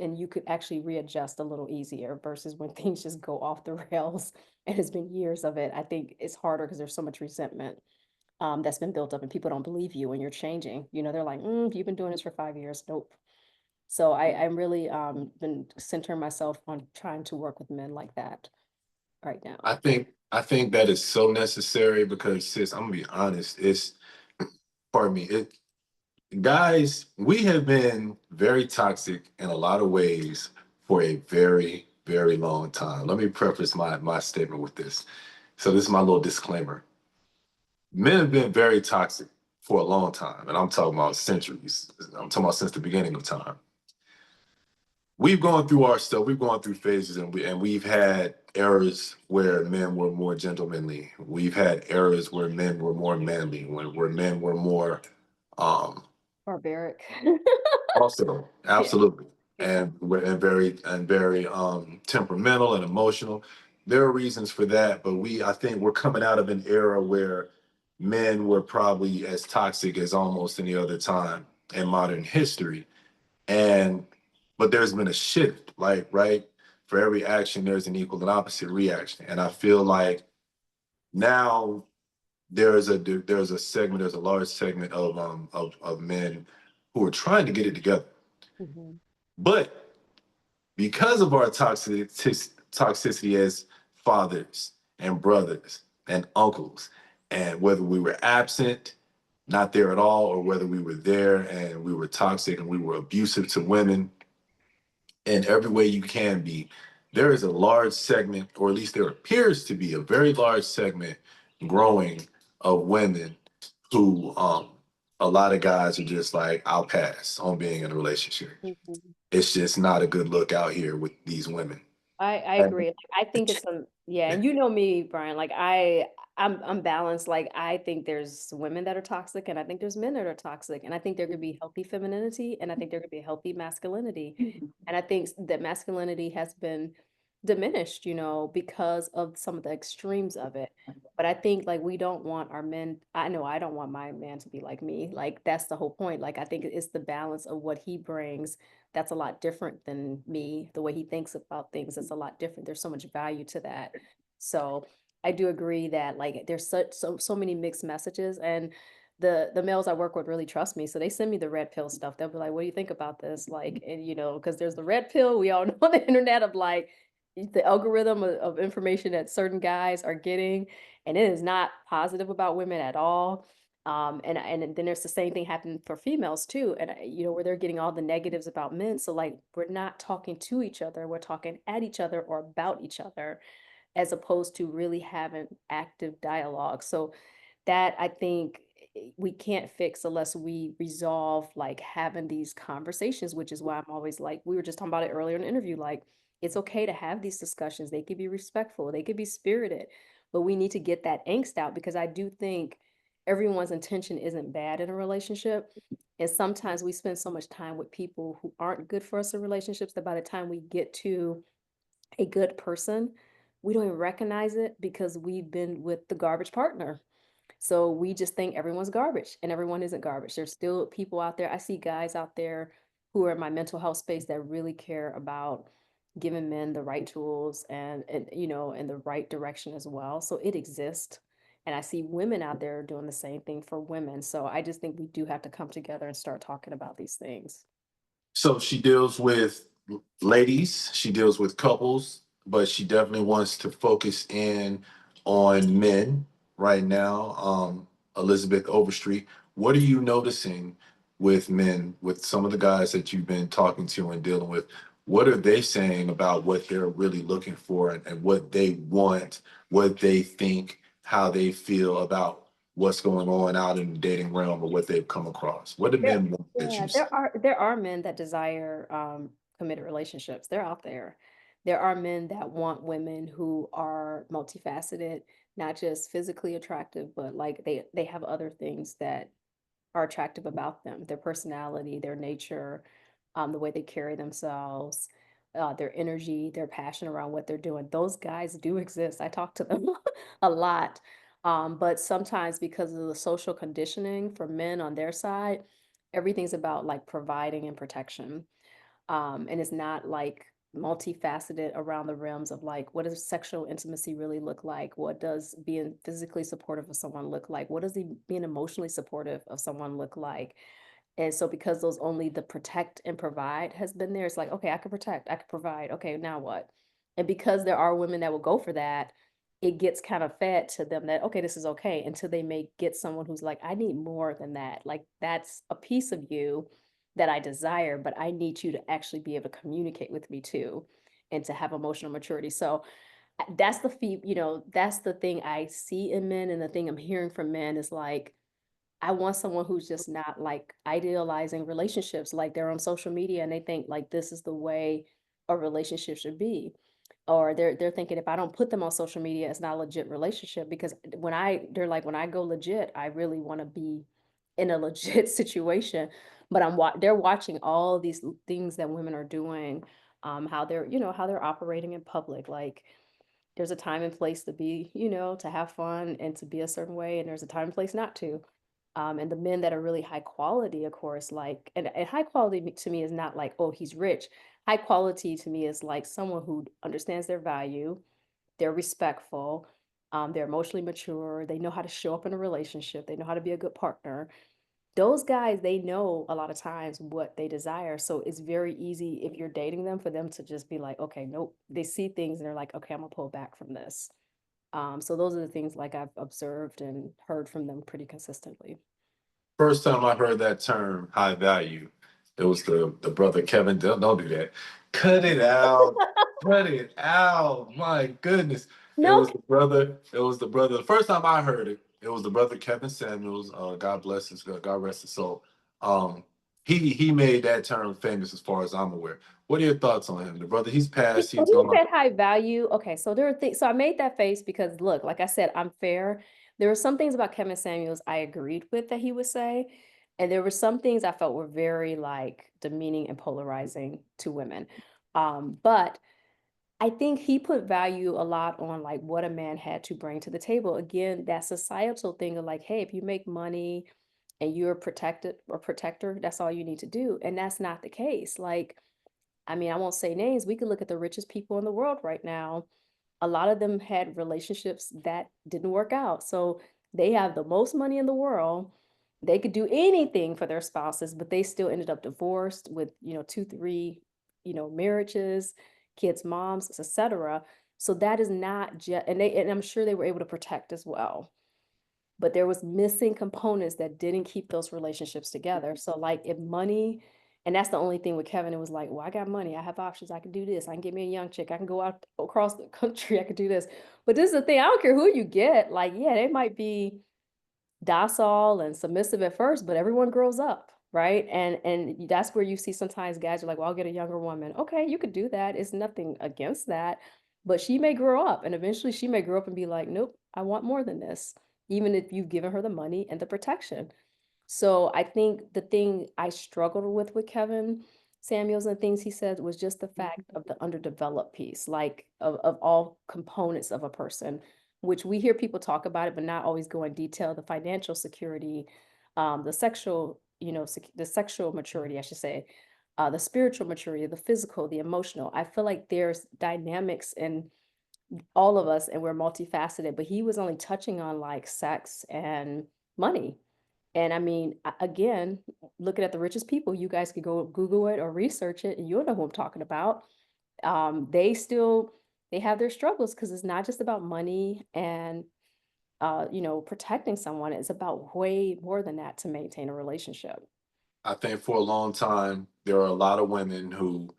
and you could actually readjust a little easier versus when things just go off the rails and it's been years of it. I think it's harder because there's so much resentment that's been built up and people don't believe you when you're changing. They're like, you've been doing this for 5 years. Nope. So I'm really been centering myself on trying to work with men like that right now. I think that is so necessary because sis, I'm gonna be honest, it's pardon me, guys, we have been very toxic in a lot of ways for a very, very long time. Let me preface my statement with this. So this is my little disclaimer. Men have been very toxic for a long time, and I'm talking about centuries. I'm talking about since the beginning of time. We've gone through our stuff. We've gone through phases, and we've had eras where men were more gentlemanly. We've had eras where men were more manly, where men were more um, Barbaric. also, Yeah. absolutely, Yeah. and very temperamental and emotional. There are reasons for that, but I think we're coming out of an era where men were probably as toxic as almost any other time in modern history, and but there's been a shift, like right. for every action, there's an equal and opposite reaction. And I feel like now there's a segment, there's a large segment of men who are trying to get it together. Mhm. But because of our toxicity as fathers and brothers and uncles, and whether we were absent, not there at all, or whether we were there and we were toxic and we were abusive to women in every way you can be, there is a large segment, or at least there appears to be a very large segment growing of women who a lot of guys are just like, I'll pass on being in a relationship. Mhm. It's just not a good look out here with these women. I And agree. Like, I think it's some yeah, and you know me, Brian, like I'm balanced. Like I think there's women that are toxic and I think there's men that are toxic. And I think there could be healthy femininity and I think there could be healthy masculinity. And I think that masculinity has been diminished, because of some of the extremes of it. But I think like we don't want our men, I know I don't want my man to be like me. Like that's the whole point. Like I think it's the balance of what he brings that's a lot different than me. The way he thinks about things is a lot different. There's so much value to that. So I do agree that like there's so many mixed messages and the males I work with really trust me. So they send me the red pill stuff. They'll be like, what do you think about this? Like, and because there's the red pill, we all know on the internet of like the algorithm of information that certain guys are getting, and it is not positive about women at all. And then there's the same thing happening for females too, and where they're getting all the negatives about men. So like we're not talking to each other, we're talking at each other or about each other, as opposed to really having active dialogue. So that I think we can't fix unless we resolve like having these conversations, which is why I'm always like, we were just talking about it earlier in the interview, like it's okay to have these discussions. They could be respectful, they could be spirited, but we need to get that angst out because I do think everyone's intention isn't bad in a relationship. And sometimes we spend so much time with people who aren't good for us in relationships that by the time we get to a good person, we don't even recognize it because we've been with the garbage partner. So we just think everyone's garbage and everyone isn't garbage. There's still people out there. I see guys out there who are in my mental health space that really care about giving men the right tools and in the right direction as well. So it exists. And I see women out there doing the same thing for women. So I just think we do have to come together and start talking about these things. so she deals with ladies, she deals with couples, but she definitely wants to focus in on men right now. Elizabeth Overstreet, what are you noticing with men, with some of the guys that you've been talking to and dealing with? What are they saying about what they're really looking for and what they want, what they think, how they feel about what's going on out in the dating realm or what they've come across? What do There men want that yeah, you see? there are men that desire, committed relationships, they're out there. There are men that want women who are multifaceted, not just physically attractive, but, like, they have other things that are attractive about them, their personality, their nature, the way they carry themselves, their energy, their passion around what they're doing. Those guys do exist. I talk to them a lot. But sometimes because of the social conditioning for men on their side, everything's about like providing and protection. And it's not like multifaceted around the realms of like, what does sexual intimacy really look like? What does being physically supportive of someone look like? What does being emotionally supportive of someone look like? And so because those only the protect and provide has been there, it's like, okay, I can protect, I can provide. Okay, now what? And because there are women that will go for that, it gets kind of fed to them that, okay, this is okay, until they may get someone who's like, I need more than that. Like that's a piece of you that I desire, but I need you to actually be able to communicate with me too and to have emotional maturity. So that's that's the thing I see in men and the thing I'm hearing from men is like I want someone who's just not like idealizing relationships, like they're on social media and they think like this is the way a relationship should be. Or they're thinking if I don't put them on social media, it's not a legit relationship because they're like when I go legit, I really want to be in a legit situation. But they're watching all these things that women are doing, how they're operating in public, like there's a time and place to be, to have fun and to be a certain way, and there's a time and place not to. And the men that are really high quality, of course, like, and high quality to me is not like, oh, he's rich. high quality to me is like someone who understands their value, they're respectful, they're emotionally mature, they know how to show up in a relationship, they know how to be a good partner. Those guys, they know a lot of times what they desire. So it's very easy if you're dating them for them to just be like, okay, nope. They see things and they're like, okay, I'm gonna pull back from this. So those are the things like I've observed and heard from them pretty consistently. First time I heard that term, high value, it was the brother Kevin. Don't do that. Cut it out. Cut it out. My goodness. It No, was the brother. It was the brother. The first time I heard it, it was the brother Kevin Samuels. God bless his God rest his soul. Um, he made that term famous as far as I'm aware. What are your thoughts on him? The brother, he's passed. When He's you gone. said high value, okay, so there are things, so I made that face because look, like I said, I'm fair. There were some things about Kevin Samuels I agreed with that he would say, and there were some things I felt were very like demeaning and polarizing to women. But I think he put value a lot on like what a man had to bring to the table. Again, that societal thing of like, hey, if you make money and you're protected or protector, that's all you need to do. And that's not the case. Like, I mean, I won't say names. We could look at the richest people in the world right now. A lot of them had relationships that didn't work out. So they have the most money in the world. They could do anything for their spouses, but they still ended up divorced with, two, three, marriages, kids, moms, etc. So that is not just, and I'm sure they were able to protect as well, but there was missing components that didn't keep those relationships together. So like if money, and that's the only thing with Kevin, it was like, well, I got money, I have options, I can do this, I can get me a young chick, I can go out across the country, I can do this. But this is the thing, I don't care who you get, like, yeah, they might be docile and submissive at first, but everyone grows up, right? And that's where you see sometimes guys are like, well, I'll get a younger woman. Okay, you could do that. It's nothing against that. But she may grow up and eventually she may grow up and be like, nope, I want more than this, even if you've given her the money and the protection. So I think the thing I struggled with Kevin Samuels and things he said was just the fact of the underdeveloped piece, like of all components of a person, which we hear people talk about it, but not always go in detail. The financial security, the sexual, the sexual maturity, I should say, the spiritual maturity, the physical, the emotional. I feel like there's dynamics in all of us and we're multifaceted, but he was only touching on like sex and money. And I mean, again, looking at the richest people, you guys could go Google it or research it, and you'll know who I'm talking about. They still they have their struggles because it's not just about money and protecting someone. It's about way more than that to maintain a relationship. I think for a long time there are a lot of women who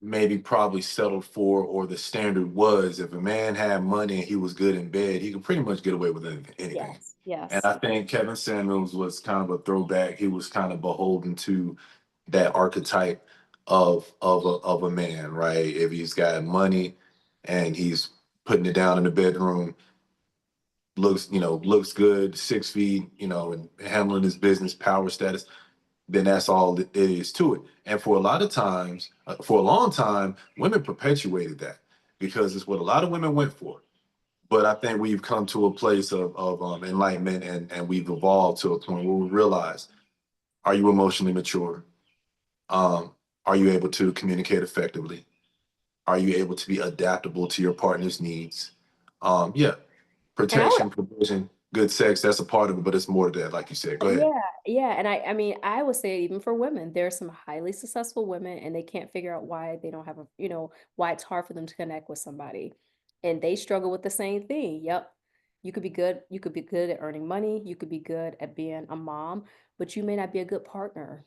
maybe probably settled for, or the standard was, if a man had money and he was good in bed, he could pretty much get away with anything. Yes, And yes. I think Kevin Samuels was kind of a throwback. He was kind of beholden to that archetype of a man, right? If he's got money and he's putting it down in the bedroom, looks good, 6 feet, and handling his business, power status, then that's all it is to it. And for a lot of times, for a long time, women perpetuated that because it's what a lot of women went for. But I think we've come to a place of enlightenment, and we've evolved to a point where we realize: are you emotionally mature? Um, are you able to communicate effectively? Are you able to be adaptable to your partner's needs? Yeah, And I would protection, provision, good sex, that's a part of it, but it's more to that, like you said. Go ahead. Yeah, yeah, and I mean, I would say even for women, there are some highly successful women and they can't figure out why they don't have why it's hard for them to connect with somebody. And they struggle with the same thing. Yep. You could be good at earning money, you could be good at being a mom, but you may not be a good partner.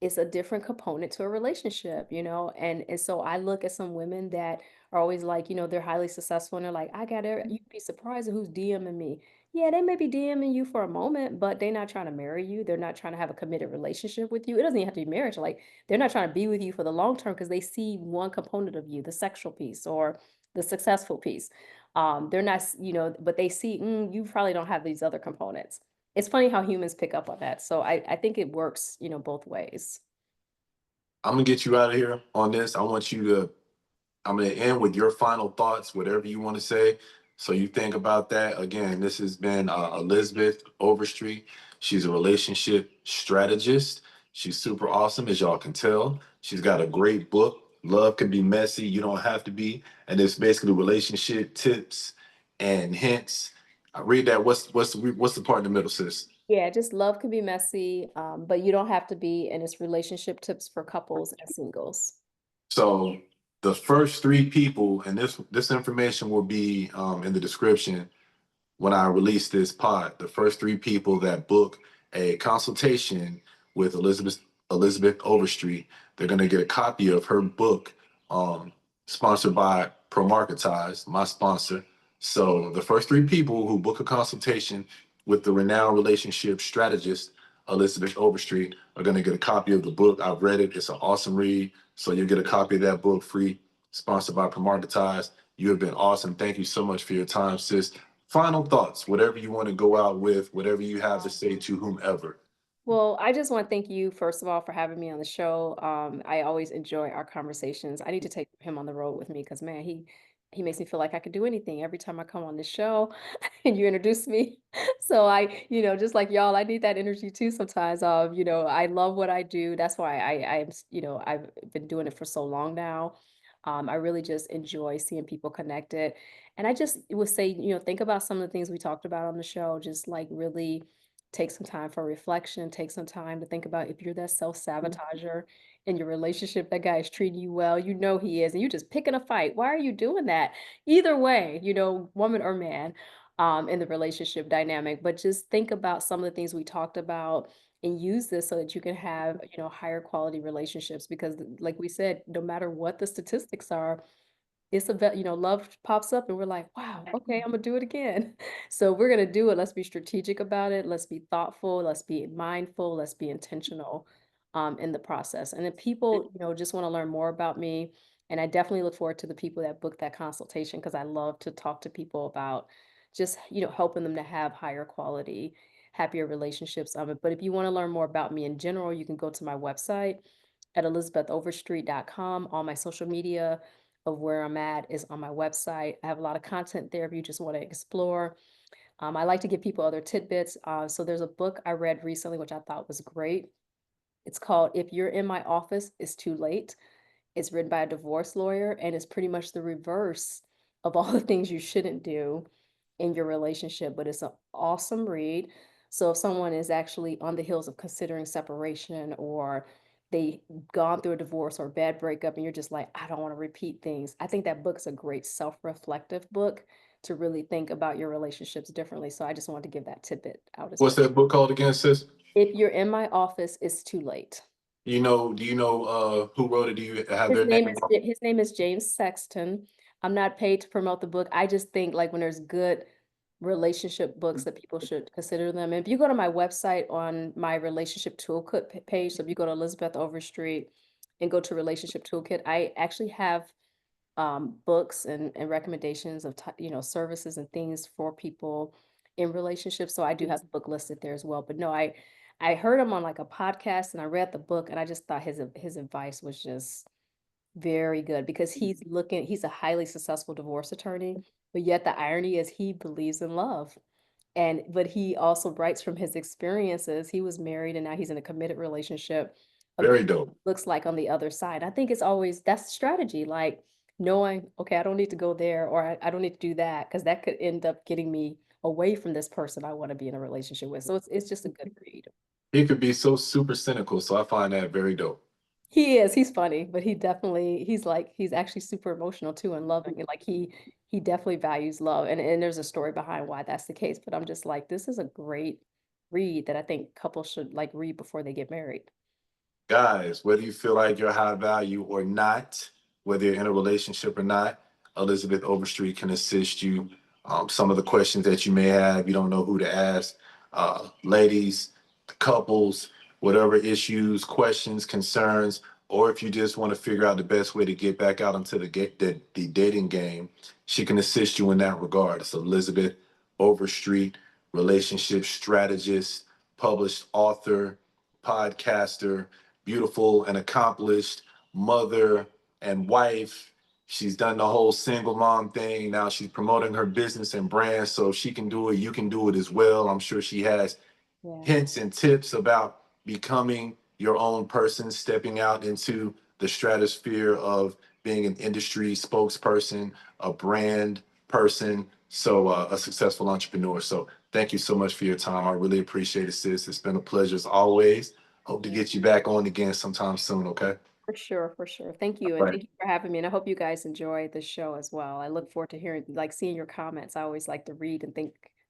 It's a different component to a relationship, and so I look at some women that are always like, they're highly successful and they're like, I got it. You'd be surprised at who's DMing me. Yeah, they may be DMing you for a moment, but they're not trying to marry you. They're not trying to have a committed relationship with you. It doesn't even have to be marriage. Like they're not trying to be with you for the long term because they see one component of you, the sexual piece or the successful piece. They're not, but they see you probably don't have these other components. It's funny how humans pick up on that. So I think it works, both ways. I'm gonna get you out of here on this. I'm going to end with your final thoughts, whatever you want to say. So you think about that. Again, this has been Elizabeth Overstreet. She's a relationship strategist. She's super awesome, as y'all can tell. She's got a great book. Love can be messy. You don't have to be. And it's basically relationship tips and hints. I read that. What's the part in the middle, sis? Yeah, just love can be messy, but you don't have to be, and it's relationship tips for couples and singles. So the first three people, and this information will be in the description when I release this pod, the first three people that book a consultation with Elizabeth Overstreet, they're gonna get a copy of her book, um, sponsored by Promarketize, my sponsor. So the first three people who book a consultation with the renowned relationship strategist Elizabeth Overstreet are gonna get a copy of the book. I've read it; it's an awesome read. So you'll get a copy of that book free, sponsored by Promarketize. You have been awesome. Thank you so much for your time, sis. Final thoughts, whatever you want to go out with, whatever you have to say to whomever. Well, I just want to thank you, first of all, for having me on the show. I always enjoy our conversations. I need to take him on the road with me because, man, he makes me feel like I could do anything every time I come on this show and you introduce me. So just like y'all, I need that energy too sometimes. I love what I do. That's why I've been doing it for so long now. I really just enjoy seeing people connected. And I just would say, think about some of the things we talked about on the show, just like really take some time for reflection, take some time to think about if you're that self-sabotager in your relationship, that guy is treating you well, you know he is, and you just picking a fight. Why are you doing that? Either way, woman or man, in the relationship dynamic. But just think about some of the things we talked about and use this so that you can have, higher quality relationships. Because like we said, no matter what the statistics are, love pops up and we're like, wow, okay, I'm gonna do it again. So we're gonna do it. Let's be strategic about it. Let's be thoughtful. Let's be mindful. Let's be intentional in the process. And if people, just want to learn more about me, and I definitely look forward to the people that book that consultation because I love to talk to people about just, helping them to have higher quality, happier relationships. But if you want to learn more about me in general, you can go to my website at elizabethoverstreet.com. All my social media of where I'm at is on my website. I have a lot of content there if you just want to explore. I like to give people other tidbits. So there's a book I read recently, which I thought was great. It's called If You're in My Office, It's Too Late. It's written by a divorce lawyer, and it's pretty much the reverse of all the things you shouldn't do in your relationship, but it's an awesome read. So if someone is actually on the heels of considering separation or they gone through a divorce or bad breakup and you're just like, I don't want to repeat things. I think that book's a great self-reflective book to really think about your relationships differently. So I just wanted to give that tidbit out as What's well. that book called again, sis? If you're in my office, it's too late. Do you know who wrote it? Do you have His their name name? is his name is James Sexton. I'm not paid to promote the book. I just think like when there's good relationship books that people should consider them. And if you go to my website on my relationship toolkit page, so if you go to Elizabeth Overstreet and go to relationship toolkit, I actually have books and recommendations of services and things for people in relationships. So I do have the book listed there as well. But no, I heard him on like a podcast and I read the book and I just thought his advice was just very good because he's a highly successful divorce attorney, but yet the irony is he believes in love. But he also writes from his experiences. He was married and now he's in a committed relationship of Very dope. looks like on the other side. I think it's always that's strategy, like knowing, okay, I don't need to go there or I don't need to do that because that could end up getting me away from this person I want to be in a relationship with. So it's just a good read. He could be so super cynical, so I find that very dope. He is, he's funny, but he's actually super emotional too and loving. And like he definitely values love. And there's a story behind why that's the case. But I'm just like, this is a great read that I think couples should like read before they get married. Guys, whether you feel like you're high value or not, whether you're in a relationship or not, Elizabeth Overstreet can assist you. Some of the questions that you may have, you don't know who to ask. Ladies, couples, whatever issues, questions, concerns, or if you just want to figure out the best way to get back out into the dating game, she can assist you in that regard. It's Elizabeth Overstreet, relationship strategist, published author, podcaster, beautiful and accomplished mother and wife. She's done the whole single mom thing. Now she's promoting her business and brand. So if she can do it, you can do it as well. I'm sure she has Yeah. hints and tips about becoming your own person stepping out into the stratosphere of being an industry spokesperson, a brand person, so a successful entrepreneur. So thank you so much for your time. I really appreciate it, sis. It's been a pleasure as always. Hope to get you back on again sometime soon, okay? For sure, for sure. Thank you, and All right. thank you for having me, and I hope you guys enjoy the show as well. I look forward to hearing like, seeing your comments. I always like to read and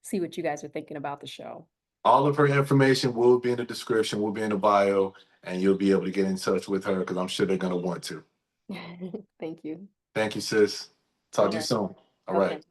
see what you guys are thinking about the show. All of her information will be in the description, will be in the bio, and you'll be able to get in touch with her because I'm sure they're going to want to. Thank you. Thank you, sis. Talk to you Alright. soon. All Okay. right.